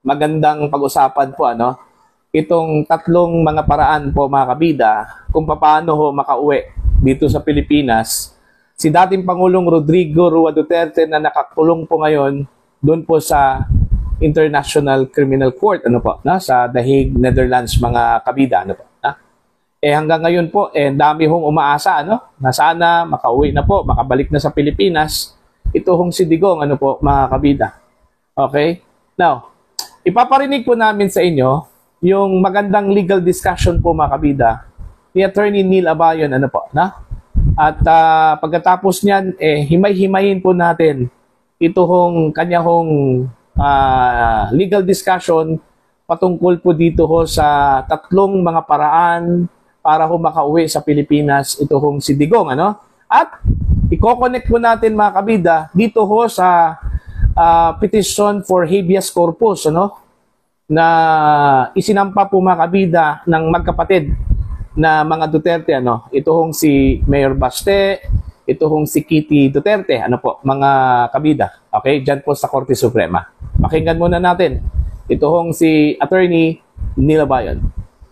magandang pag-usapan po itong tatlong mga paraan po mga kabida kung paano ho makauwi dito sa Pilipinas si dating Pangulong Rodrigo Roa Duterte na nakakulong po ngayon doon po sa International Criminal Court sa The Hague, Netherlands mga kabida hanggang ngayon po dami hong umaasa na sana makauwi na po, makabalik na sa Pilipinas ito hong si Digong mga kabida. Okay? Now, ipaparinig po namin sa inyo yung magandang legal discussion po mga kabida ni Attorney Neil Abayon At pagkatapos niyan himay-himayin po natin ito hong kanyang legal discussion patungkol po dito ho sa tatlong mga paraan para ho makauwi sa Pilipinas ito hong si Digong At i-connect po natin mga kabida dito ho sa petition for habeas corpus na isinampa po mga kabida ng magkapatid na mga Duterte ito hong si Mayor Baste, ito hong si Kitty Duterte mga kabida. Okay, diyan po sa Korte Suprema. Pakinggan muna natin ito hong si Attorney Neil Abayon.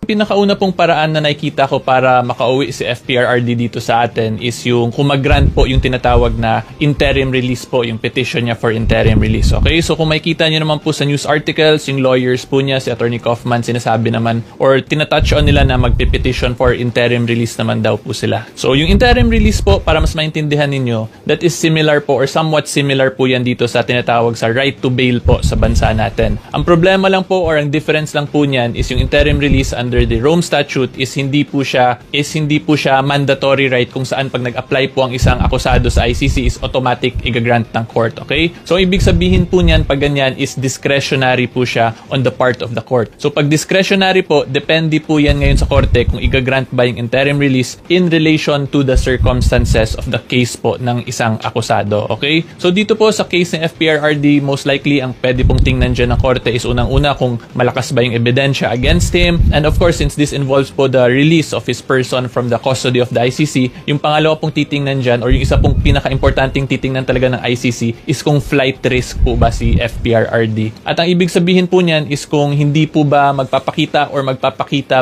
Pinakauna pong paraan na nakikita ko para makauwi si FPRRD dito sa atin is yung kung mag-grant po yung tinatawag na interim release po, yung petition niya for interim release. Okay, so kung makikita niyo naman po sa news articles, yung lawyers po niya, si Attorney Kaufman, sinasabi naman or tinatouch on nila na magpipetition for interim release naman daw po sila. So yung interim release po, para mas maintindihan ninyo, that is similar po or somewhat similar po yan dito sa tinatawag sa right to bail po sa bansa natin. Ang problema lang po or ang difference lang po niyan is yung interim release under the Rome Statute is hindi po siya mandatory right kung saan pag nag-apply po ang isang akusado sa ICC is automatic i-grant ng court. Okay? So ibig sabihin po niyan pag ganyan is discretionary po siya on the part of the court. So pag discretionary po, depende po yan ngayon sa korte kung i-grant ba yung interim release in relation to the circumstances of the case po ng isang akusado. Okay? So dito po sa case ng FPRRD, most likely ang pwede pong tingnan dyan ng korte is unang-una kung malakas ba yung ebidensya against him, and of course since this involves po the release of his person from the custody of the ICC, yung pangalawa pong titingnan dyan or yung isa pong pinaka-importanting titingnan talaga ng ICC is kung flight risk po ba si FPRRD. At ang ibig sabihin po niyan is kung hindi po ba magpapakita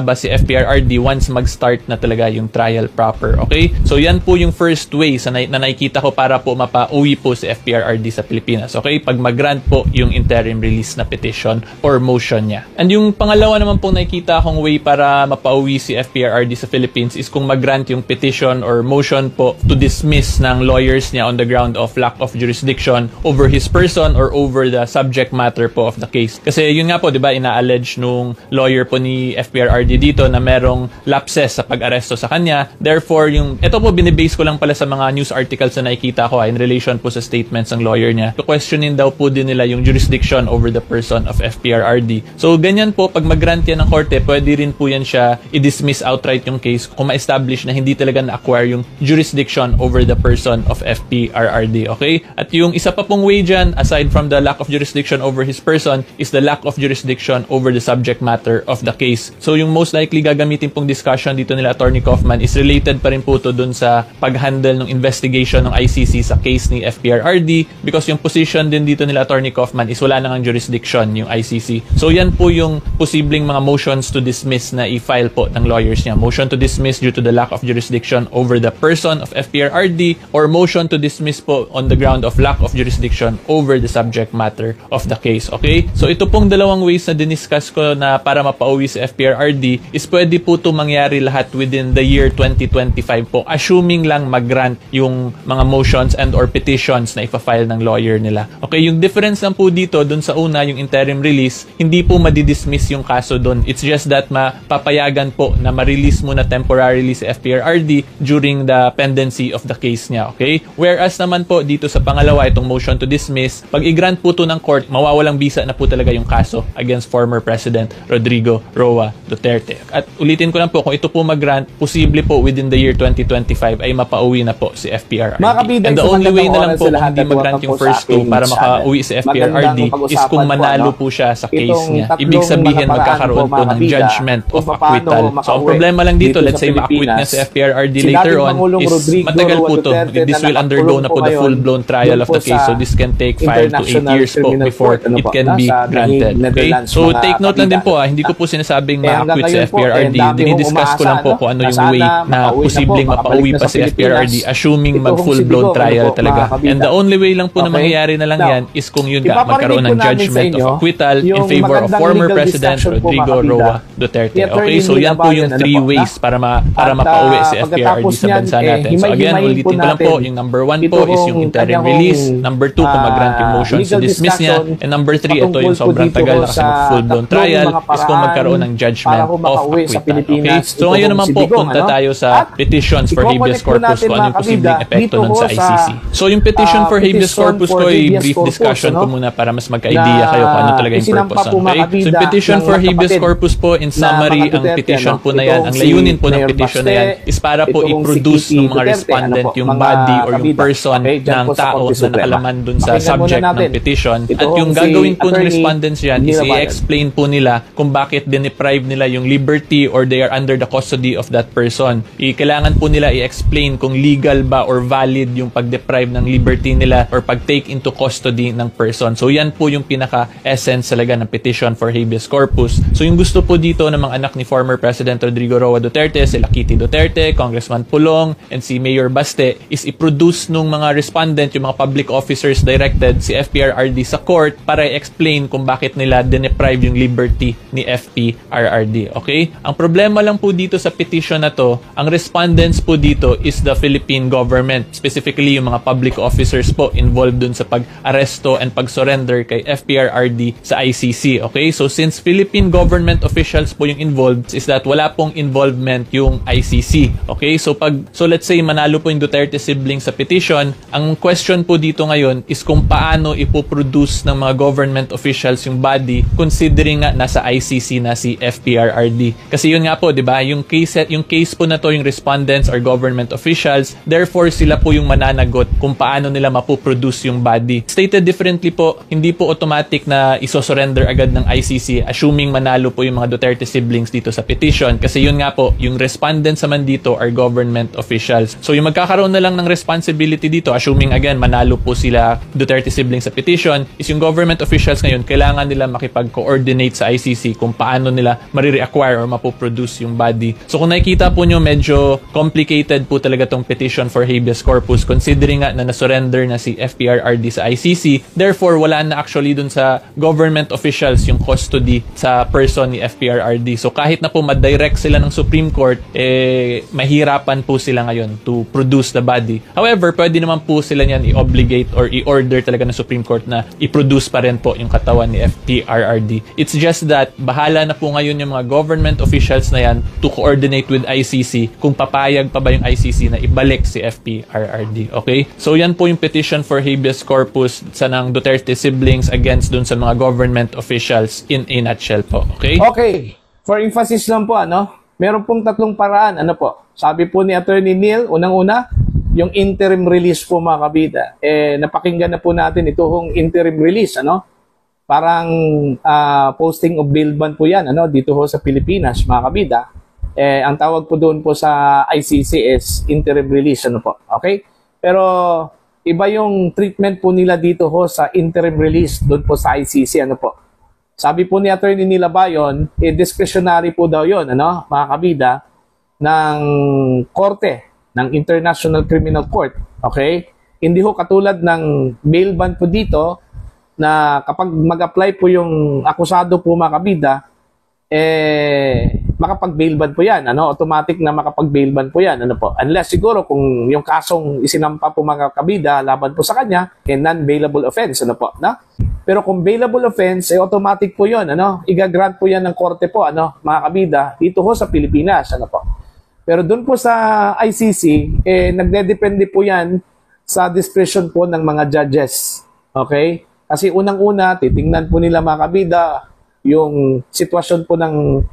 ba si FPRRD once mag-start na talaga yung trial proper. Okay? So yan po yung first way na nakikita ko para po mapauwi po si FPRRD sa Pilipinas. Okay? Pag mag-grant po yung interim release na petition or motion niya. And yung pangalawa naman pong nakikita akong way para mapauwi si FPRRD sa Philippines is kung mag-grant yung petition or motion po to dismiss ng lawyers niya on the ground of lack of jurisdiction over his person or over the subject matter po of the case. Kasi yun nga po, di ba, ina-allege nung lawyer po ni FPRRD dito na merong lapses sa pag-aresto sa kanya. Therefore, ito po binibase ko lang pala sa mga news articles na nakikita ko in relation po sa statements ng lawyer niya. To questionin daw po din nila yung jurisdiction over the person of FPRRD. So, ganyan po, pag mag-grant yan ng korte, pwede rin po yan siya i-dismiss outright yung case kung ma-establish na hindi talaga na-acquire yung jurisdiction over the person of FPRRD. Okay? At yung isa pa pong way dyan, aside from the lack of jurisdiction over his person, is the lack of jurisdiction over the subject matter of the case. So yung most likely gagamitin pong discussion dito nila Attorney Kaufman is related pa rin po to dun sa pag-handle ng investigation ng ICC sa case ni FPRRD because yung position din dito nila Attorney Kaufman is wala nang jurisdiction yung ICC. So yan po yung posibleng mga motions to dismiss na i-file po ng lawyers niya. Motion to dismiss due to the lack of jurisdiction over the person of FPRRD or motion to dismiss po on the ground of lack of jurisdiction over the subject matter of the case. Okay? So ito pong dalawang ways na diniscuss ko na para mapauwi sa FPRRD is pwede po ito mangyari lahat within the year 2025 po, assuming lang mag-grant yung mga motions and or petitions na ipa-file ng lawyer nila. Okay? Yung difference lang po dito dun sa una, yung interim release, hindi po madidismiss yung kaso dun. It's just that papayagan po na ma-release muna temporarily si FPRRD during the pendency of the case niya. Okay? Whereas naman po dito sa pangalawa, itong motion to dismiss, pag i-grant po to ng court, mawawalang bisa na po talaga yung kaso against former President Rodrigo Roa Duterte. At ulitin ko lang po, kung ito po mag-grant, posible po within the year 2025 ay mapauwi na po si FPRRD. And the only way na lang po kung hindi mag-grant yung first two para makauwi si FPRRD is kung manalo po siya sa case niya. Ibig sabihin magkakaroon po ng judgment judgment kung of paano acquittal. So, ang makauwi problema lang dito, dito let's sa say ma-acquit Pilipinas. na si FPRRD Si later dating on, Pangulong is Rodrigo matagal po Roa to. Duterte This na will undergo na po the ngayon full-blown trial doon of po the case. sa So, this can take 5 to 8 International years po Criminal before Court, ano it po, can be nasa The Hague, granted. Okay? Netherlands, So, mga take note lang din kabida. po, hindi ko po sinasabing hanggang ma-acquit si ngayon po, FPRRD. dami Dinidiscuss ko hong lang po umaasa, kung ano na yung sana way na makauwi na po, posibleng makabalik mapauwi na pa sa si FPRRD, Pilipinas. assuming Ito hong mag-full-blown si Digong, trial ano po, talaga. mga kabida. And the only way lang po na Okay? mangyayari na lang Now, yan is kung yun nga, ipaparinig magkaroon po ng namin sa judgment of inyo acquittal in yung favor of magandang former legal President discussion po, Rodrigo mga kabida, Roa Duterte. ni Attorney Okay, so Neil yan po yung Abayan, three ano po, ways para at, mapauwi si FPRRD pagkatapos sa niyan, bansa natin. So again, himay-himayin ulitin po ko lang po, natin. yung number 1 Ito po is hong yung interim kanyang release. Number 2, kung mag-grant yung motions to legal dismiss niya. discussion And number 3, ito yung patungkol po sobrang dito tagal ho na kasi sa mag-full-blown tatlong trial mga is kung paraan magkaroon ng judgment para ho of makauwi sa acquittal. Okay? Pilipinas. So Ito ngayon hong naman si po, Digong, punta ano? tayo sa At petitions for habeas i-connect po corpus natin, kung ano yung mga posibleng kabida, epekto dito nun ho sa sa, ICC. So yung petition for habeas petition corpus for ko, habeas brief corpus, discussion ano? ko muna para mas magka-idea kayo kung ano talaga yung isinampa purpose. po, mga Okay? So yung kabida, petition ng for habeas magkapatid corpus po, in na summary, mga ang Duterte, petition ano? po na yan, Itong ang si layunin po ng Mayor petition na Baste, yan is para po itong si i-produce Kiki ng mga Duterte, respondent ano po, yung mga body or yung kabida. person Okay, dyan ng po sa tao Korte na Suprema. nakalaman dun sa Pakinggan muna subject ng natin. petition. Ito At yung si gagawin po ng Attorney respondents yan is Neil Abayan. i-explain po nila kung bakit deprive nila yung liberty or they are under the custody of that person. Kailangan po nila i-explain kung legal ba or valid yung pag-deprive ng liberty nila or pag-take into custody ng person. So yan po yung pinaka-essence talaga ng petition for habeas corpus. So yung gusto po dito ng mga anak ni former President Rodrigo Roa Duterte, sila Kitty Duterte, Congressman Pulong, and si Mayor Baste is i-produce nung mga respondent, yung mga public officers directed si FPRRD sa court para i-explain kung bakit nila deprive yung liberty ni FPRRD. Okay? Ang problema lang po dito sa petition na to, ang respondents po dito is the Philippine government, specifically yung mga public officers po involved dun sa pag-aresto and pag-surrender kay FPRRD sa ICC. Okay? So since Philippine government officials po yung involved, is that wala pong involvement yung ICC. Okay? So let's say manalo po yung Duterte siblings sa petition, ang question po dito ngayon is kung paano ipoproduce ng mga government officials yung body considering nga nasa ICC na si FPRRD. Kasi yun nga po, 'di ba? Yung case po na to, yung respondents are government officials, therefore sila po yung mananagot kung paano nila mapoproduce yung body. Stated differently po, hindi po automatic na isosurrender agad ng ICC assuming manalo po yung mga Duterte siblings dito sa petition. Kasi yun nga po, yung respondents naman dito are government officials. So yung magkakaroon na lang ng responsibility dito, assuming again manalo po sila Duterte siblings sa petition, is yung government officials ngayon, kailangan nila makipag-coordinate sa ICC kung paano nila marireacquire or mapoproduce yung body. So kung nakikita po nyo, medyo complicated po talaga tong petition for habeas corpus considering nga na nasurrender na si FPRRD sa ICC. Therefore, wala na actually dun sa government officials yung custody sa person ni FPRRD. So kahit na po ma-direct sila ng Supreme Court, mahirapan po sila ngayon to produce the body. However, pwede naman po sila niyan i-obligate or i-order talaga ng Supreme Court na i-produce pa rin po yung katawan ni FPRRD. It's just that bahala na po ngayon yung mga government officials na yan to coordinate with ICC kung papayag pa ba yung ICC na ibalik si FPRRD. Okay? So yan po yung petition for habeas corpus sa ng Duterte siblings against dun sa mga government officials in a nutshell po. Okay? Okay. For emphasis lang po, meron pong tatlong paraan. Sabi po ni Attorney Neil, unang-una, yung interim release po, mga kabida. Napakinggan na po natin ito hong interim release, Parang posting of bail bond po yan, dito ho sa Pilipinas, mga kabida. Ang tawag po doon po sa ICC is interim release, Okay? Pero iba yung treatment po nila dito ho sa interim release doon po sa ICC, Sabi po ni Attorney Neil Abayan, discretionary po daw yun, mga kabida, ng korte, ng International Criminal Court. Okay? Hindi ho katulad ng bail bond po dito na kapag mag-apply po yung akusado po, mga kabida, makapag-bail bond po yan. Automatic na makapag-bail bond po yan. Unless siguro kung yung kasong isinampa po, mga kabida, laban po sa kanya, non-bailable offense. Pero kung bailable offense, automatic po yun. Igagrant po yan ng korte po, mga kabida, dito ho sa Pilipinas. Pero doon po sa ICC, nagdedepende po yan sa discretion po ng mga judges. Okay? Kasi unang-una, titingnan po nila, mga kabida, yung sitwasyon po ng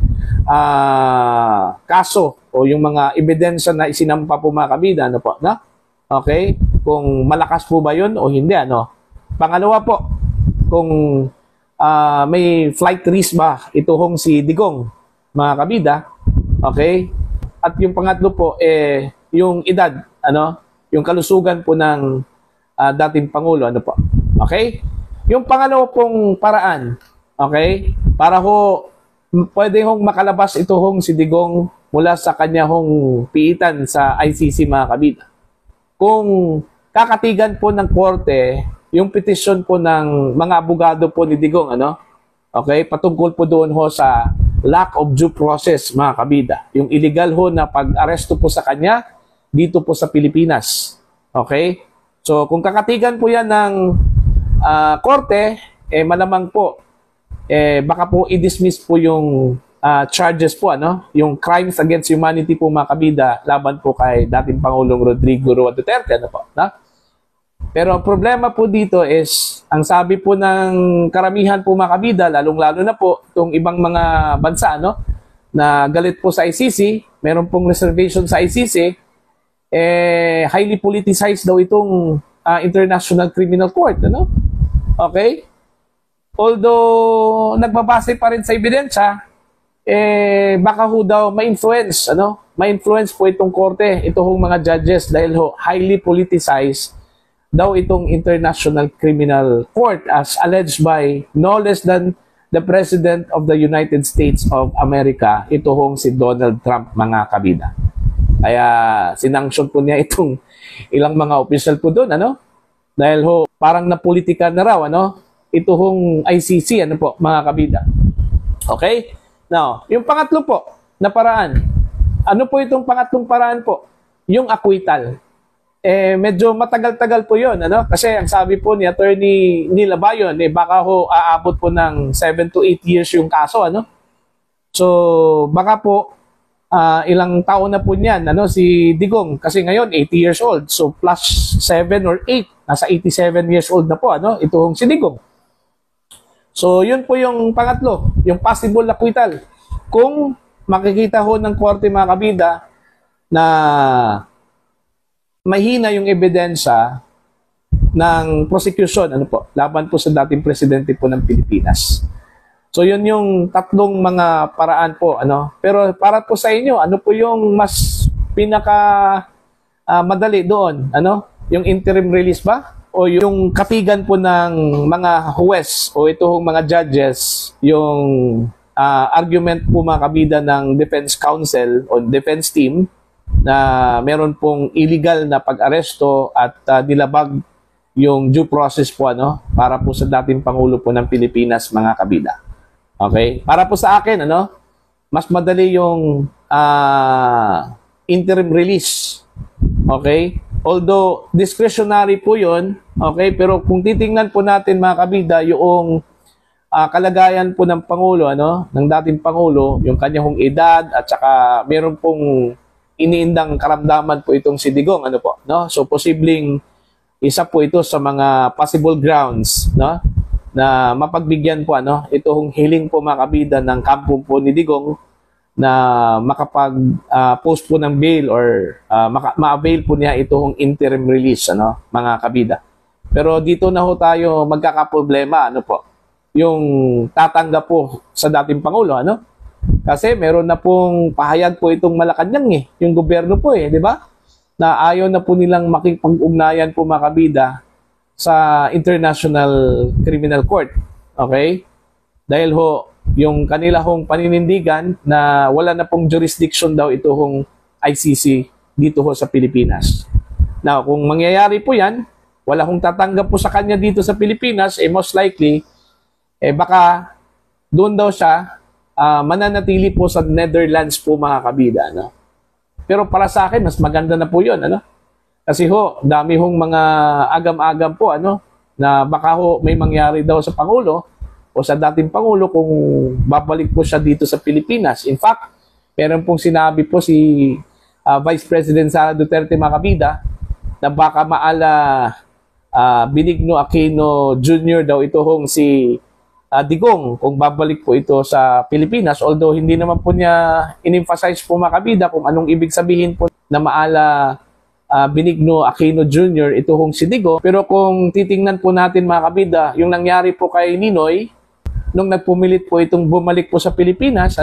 kaso o yung mga ebidensya na isinampa po, mga kabida. Okay? Kung malakas po ba yun o hindi. Pangalawa po, kung may flight risk ba ito hong si Digong. mga kabida. Okay? At yung pangatlo po, yung edad, yung kalusugan po ng dating Pangulo, po. Okay? Yung pangalawa pong paraan, okay? Para ho, pwede hong makalabas ito hong si Digong mula sa kanya hong piitan sa ICC, mga kabida. Kung kakatigan po ng korte, yung petition po ng mga abogado po ni Digong, okay? Patungkol po doon ho sa lack of due process, mga kabida. Yung illegal ho na pag-aresto po sa kanya dito po sa Pilipinas. Okay? So, kung kakatigan po yan ng korte, malamang po, baka po i-dismiss po yung charges po, yung crimes against humanity po, mga kabida, laban po kay dating Pangulong Rodrigo Roa Duterte, po, Pero ang problema po dito is, ang sabi po ng karamihan po, mga kabida, lalong-lalo na po itong ibang mga bansa, na galit po sa ICC, meron pong reservation sa ICC, highly politicized daw itong International Criminal Court, Okay? Although nagbabase pa rin sa ebidensya, baka ho daw ma-influence, ma-influence po itong korte, itong mga judges dahil ho highly politicized daw itong International Criminal Court as alleged by no less than the President of the United States of America, ito hong si Donald Trump, mga kabida. Kaya sinanction po niya itong ilang mga official po doon, Dahil ho, parang napolitika na raw, ito hong ICC, po, mga kabida. Okay? Now, yung pangatlo po na paraan. Ano po itong pangatlong paraan po? Yung acquittal. Medyo matagal-tagal po yun, Kasi ang sabi po ni Attorney Nila Bayon, baka ho aabot po ng 7 to 8 years yung kaso, So, baka po ilang taon na po niyan, si Digong, kasi ngayon 80 years old. So plus 7 or 8, nasa 87 years old na po, itong si Digong. So yun po yung pangatlo, yung possible acquittal. Kung makikita ho ng korte, mga kabida, na mahina yung ebidensya ng prosecution, laban po sa dating presidente po ng Pilipinas. So yun yung tatlong mga paraan po, Pero para po sa inyo, ano po yung mas pinaka madali doon, Yung interim release ba? O yung katigan po ng mga huwes o itong mga judges, yung argument po, mga kabida, ng defense counsel o defense team na meron pong illegal na pag-aresto at nilabag yung due process po, para po sa dating Pangulo po ng Pilipinas, mga kabida. Okay? Para po sa akin, mas madali yung interim release. Okay? Although discretionary po 'yon, okay? Pero kung titingnan po natin, mga kabida, yung kalagayan po ng Pangulo, ng dating Pangulo, yung kanyang edad at saka meron pong iniindang karamdaman po itong si Digong, So posibleng isa po ito sa mga possible grounds, na mapagbigyan po, itong hiling po, mga kabida, ng kampo po ni Digong na makapag-post po ng bail or ma-avail po niya itong interim release, mga kabida. Pero dito na ho tayo magkakaproblema, yung tatanggap po sa dating Pangulo, Kasi meron na pong pahayag po itong Malacanang, yung gobyerno po, di ba? Na ayaw na po nilang makipag-ugnayan po, mga kabida, sa International Criminal Court. Okay? Dahil ho, yung kanila hong paninindigan na wala na pong jurisdiction daw ito hong ICC dito ho sa Pilipinas. Now, kung mangyayari po yan, wala hong tatanggap po sa kanya dito sa Pilipinas, most likely, baka doon daw siya mananatili po sa Netherlands po, mga kabida. Pero para sa akin, mas maganda na po yun, Kasi ho, dami hong mga agam-agam po, na baka ho may mangyari daw sa Pangulo o sa dating Pangulo kung babalik po siya dito sa Pilipinas. In fact, meron pong sinabi po si Vice President Sara Duterte, mga kabida, na baka maala Benigno Aquino Jr. daw ito hong si Digong kung babalik po ito sa Pilipinas. Although hindi naman po niya in-emphasize po, mga kabida, kung anong ibig sabihin po na maala Benigno Aquino Jr. ito hong si Digong. Pero kung titingnan po natin, mga kabida, yung nangyari po kay Ninoy nung nagpumilit po itong bumalik po sa Pilipinas,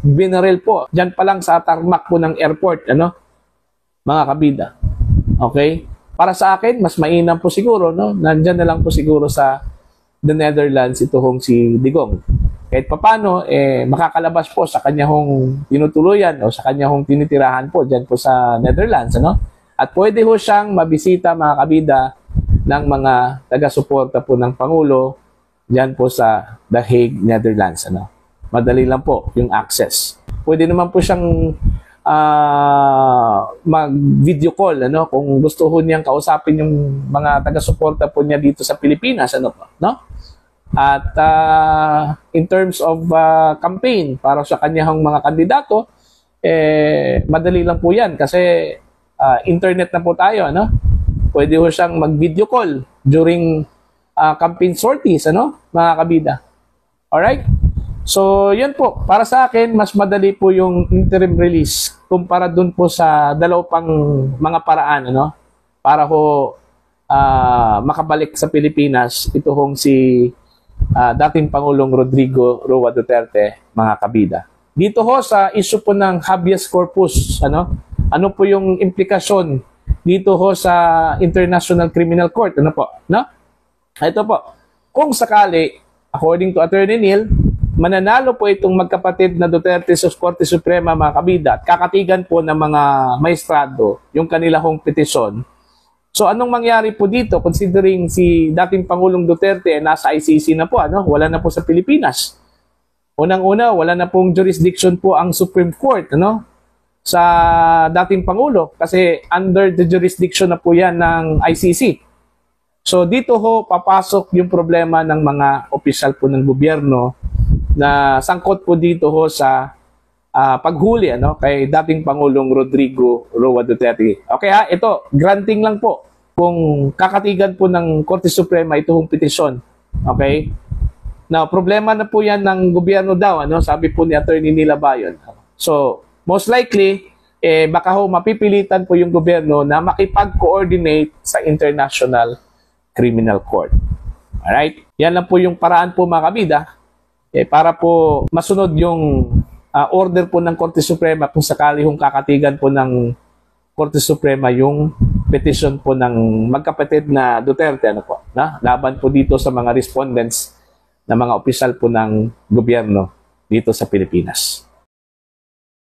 binaril po. Diyan pa lang sa tarmac po ng airport, ano? Mga kabida. Okay? Para sa akin, mas mainam po siguro, no? Nandyan na lang po siguro sa the Netherlands ito hong si Digong. Kahit papano, makakalabas po sa kanya hong tinutuluyan o sa kanya hong tinitirahan po dyan po sa Netherlands, ano? At pwede ho siyang mabisita, mga kabida, ng mga taga-suporta po ng Pangulo dyan po sa The Hague, Netherlands, ano? Madali lang po yung access. Pwede naman po siyang mag-video call, ano? Kung gusto ho niyang kausapin yung mga taga-suporta po niya dito sa Pilipinas, ano po, no? At in terms of campaign para sa kanyang mga kandidato, madali lang po yan kasi internet na po tayo, ano? Pwede ho siyang mag-video call during campaign sorties, ano? Mga kabida. Alright? So, yun po. Para sa akin, mas madali po yung interim release kumpara dun po sa dalaw pang mga paraan, ano? Para ho makabalik sa Pilipinas, ito hong si dating Pangulong Rodrigo Roa Duterte, mga kabida. Dito ho sa issue po ng habeas corpus, ano po yung implikasyon dito ho sa International Criminal Court, ano po, no? Ito po, kung sakali, according to Attorney Neil, mananalo po itong magkapatid na Duterte sa Korte Suprema, mga kabida, at kakatigan po ng mga maestrado yung kanilang petisyon. So anong mangyari po dito considering si dating Pangulong Duterte nasa ICC na po, ano? Wala na po sa Pilipinas. Unang-una, wala na pong jurisdiction po ang Supreme Court, ano? Sa dating Pangulo kasi under the jurisdiction na po yan ng ICC. So dito ho papasok yung problema ng mga opisyal po ng gobyerno na sangkot po dito ho sa paghuli, ano, kay dating Pangulong Rodrigo Roa Duterte. Okay ha, ito, granting lang po kung kakatigan po ng Korte Suprema ito hong petisyon. Okay? Now, problema na po yan ng gobyerno daw, ano, sabi po ni Attorney Nila Bayon. So, most likely, baka ho mapipilitan po yung gobyerno na makipag-coordinate sa International Criminal Court. Alright? Yan lang po yung paraan po, mga kabida, para po masunod yung order po ng Korte Suprema kung sakali hong kakatigan po ng Korte Suprema yung petition po ng magkapatid na Duterte, ano po, na laban po dito sa mga respondents na mga opisyal po ng gobyerno dito sa Pilipinas.